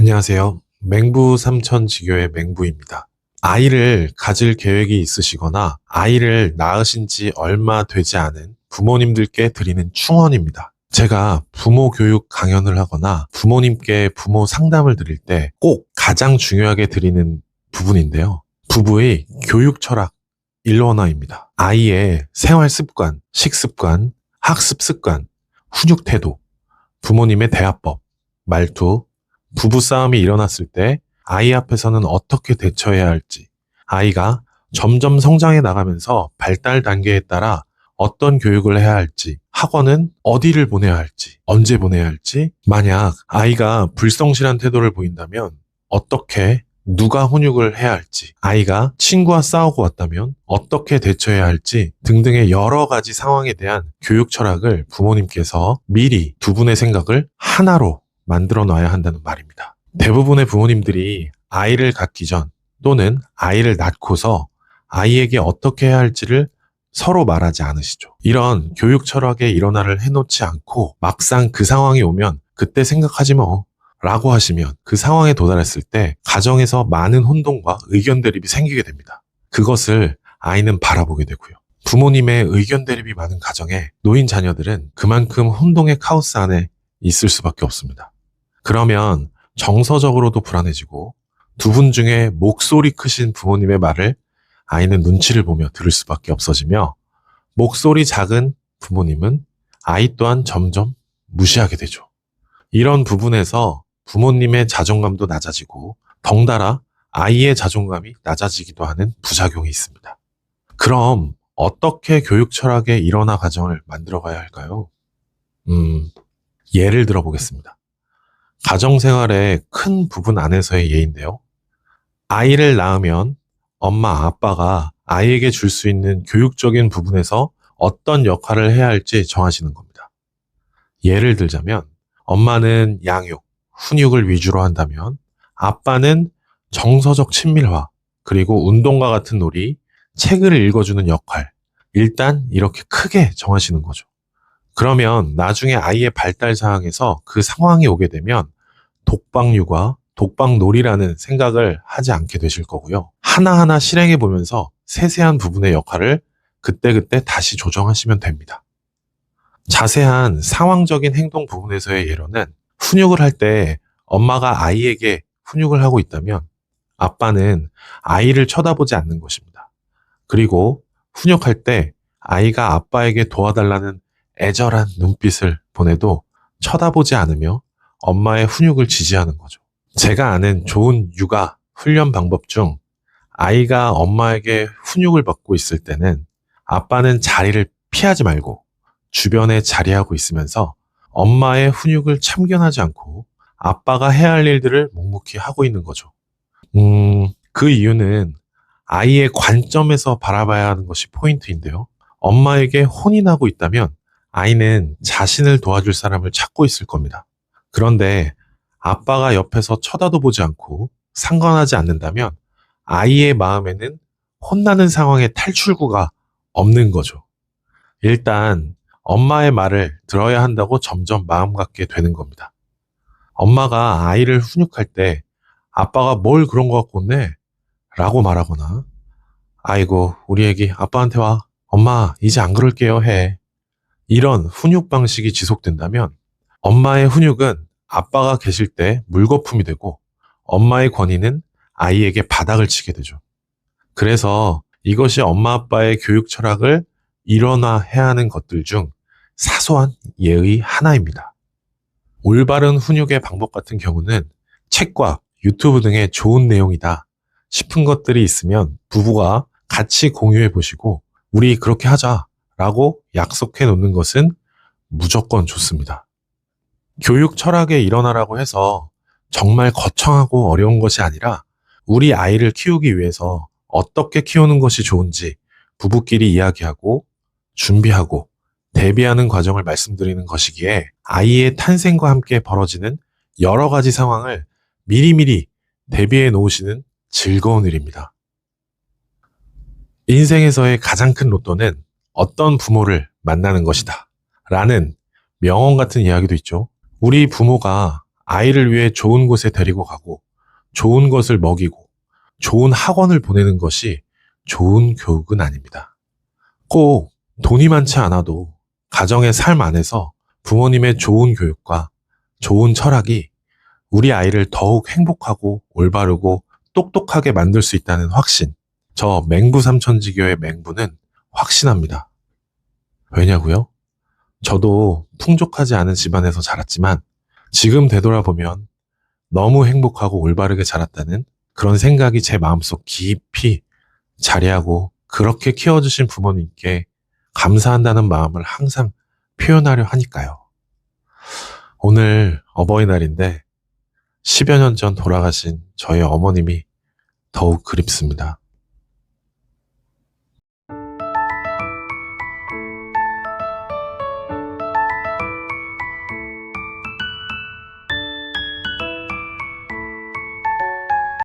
안녕하세요. 맹부 삼천지교의 맹부입니다. 아이를 가질 계획이 있으시거나 아이를 낳으신 지 얼마 되지 않은 부모님들께 드리는 충언입니다. 제가 부모 교육 강연을 하거나 부모님께 부모 상담을 드릴 때 꼭 가장 중요하게 드리는 부분인데요. 부부의 교육 철학 1원화입니다. 아이의 생활 습관, 식습관, 학습 습관, 훈육 태도, 부모님의 대화법, 말투, 부부싸움이 일어났을 때 아이 앞에서는 어떻게 대처해야 할지, 아이가 점점 성장해 나가면서 발달 단계에 따라 어떤 교육을 해야 할지, 학원은 어디를 보내야 할지, 언제 보내야 할지, 만약 아이가 불성실한 태도를 보인다면 어떻게, 누가 훈육을 해야 할지, 아이가 친구와 싸우고 왔다면 어떻게 대처해야 할지 등등의 여러 가지 상황에 대한 교육 철학을 부모님께서 미리 두 분의 생각을 하나로 만들어 놔야 한다는 말입니다. 대부분의 부모님들이 아이를 갖기 전 또는 아이를 낳고서 아이에게 어떻게 해야 할지를 서로 말하지 않으시죠. 이런 교육 철학의 일원화를 해놓지 않고 막상 그 상황이 오면 그때 생각하지 뭐 라고 하시면 그 상황에 도달했을 때 가정에서 많은 혼동과 의견 대립이 생기게 됩니다. 그것을 아이는 바라보게 되고요. 부모님의 의견 대립이 많은 가정에 놓인 자녀들은 그만큼 혼동의 카오스 안에 있을 수밖에 없습니다. 그러면 정서적으로도 불안해지고 두 분 중에 목소리 크신 부모님의 말을 아이는 눈치를 보며 들을 수밖에 없어지며 목소리 작은 부모님은 아이 또한 점점 무시하게 되죠. 이런 부분에서 부모님의 자존감도 낮아지고 덩달아 아이의 자존감이 낮아지기도 하는 부작용이 있습니다. 그럼 어떻게 교육 철학의 일원화 과정을 만들어가야 할까요? 예를 들어보겠습니다. 가정생활의 큰 부분 안에서의 예인데요. 아이를 낳으면 엄마, 아빠가 아이에게 줄 수 있는 교육적인 부분에서 어떤 역할을 해야 할지 정하시는 겁니다. 예를 들자면 엄마는 양육, 훈육을 위주로 한다면 아빠는 정서적 친밀화, 그리고 운동과 같은 놀이, 책을 읽어주는 역할, 일단 이렇게 크게 정하시는 거죠. 그러면 나중에 아이의 발달 사항에서 그 상황이 오게 되면 독박육아, 독박놀이라는 생각을 하지 않게 되실 거고요. 하나하나 실행해 보면서 세세한 부분의 역할을 그때그때 다시 조정하시면 됩니다. 자세한 상황적인 행동 부분에서의 예로는 훈육을 할 때 엄마가 아이에게 훈육을 하고 있다면 아빠는 아이를 쳐다보지 않는 것입니다. 그리고 훈육할 때 아이가 아빠에게 도와달라는 애절한 눈빛을 보내도 쳐다보지 않으며 엄마의 훈육을 지지하는 거죠. 제가 아는 좋은 육아 훈련 방법 중 아이가 엄마에게 훈육을 받고 있을 때는 아빠는 자리를 피하지 말고 주변에 자리하고 있으면서 엄마의 훈육을 참견하지 않고 아빠가 해야 할 일들을 묵묵히 하고 있는 거죠. 그 이유는 아이의 관점에서 바라봐야 하는 것이 포인트인데요. 엄마에게 혼인하고 있다면 아이는 자신을 도와줄 사람을 찾고 있을 겁니다. 그런데 아빠가 옆에서 쳐다도 보지 않고 상관하지 않는다면 아이의 마음에는 혼나는 상황의 탈출구가 없는 거죠. 일단 엄마의 말을 들어야 한다고 점점 마음 갖게 되는 겁니다. 엄마가 아이를 훈육할 때 아빠가 뭘 그런 거 갖고 온네? 라고 말하거나 아이고 우리 애기 아빠한테 와. 엄마 이제 안 그럴게요 해. 이런 훈육 방식이 지속된다면 엄마의 훈육은 아빠가 계실 때 물거품이 되고 엄마의 권위는 아이에게 바닥을 치게 되죠. 그래서 이것이 엄마 아빠의 교육 철학을 일원화해야 하는 것들 중 사소한 예의 하나입니다. 올바른 훈육의 방법 같은 경우는 책과 유튜브 등의 좋은 내용이다 싶은 것들이 있으면 부부가 같이 공유해 보시고 우리 그렇게 하자 라고 약속해 놓는 것은 무조건 좋습니다. 교육 철학의 일원화라고 해서 정말 거창하고 어려운 것이 아니라 우리 아이를 키우기 위해서 어떻게 키우는 것이 좋은지 부부끼리 이야기하고 준비하고 대비하는 과정을 말씀드리는 것이기에 아이의 탄생과 함께 벌어지는 여러 가지 상황을 미리미리 대비해 놓으시는 즐거운 일입니다. 인생에서의 가장 큰 로또는 어떤 부모를 만나는 것이다 라는 명언 같은 이야기도 있죠. 우리 부모가 아이를 위해 좋은 곳에 데리고 가고, 좋은 것을 먹이고, 좋은 학원을 보내는 것이 좋은 교육은 아닙니다. 꼭 돈이 많지 않아도 가정의 삶 안에서 부모님의 좋은 교육과 좋은 철학이 우리 아이를 더욱 행복하고 올바르고 똑똑하게 만들 수 있다는 확신. 저 맹부 삼천지교의 맹부는 확신합니다. 왜냐고요? 저도 풍족하지 않은 집안에서 자랐지만 지금 되돌아보면 너무 행복하고 올바르게 자랐다는 그런 생각이 제 마음속 깊이 자리하고, 그렇게 키워주신 부모님께 감사한다는 마음을 항상 표현하려 하니까요. 오늘 어버이날인데 10여 년 전 돌아가신 저희 어머님이 더욱 그립습니다.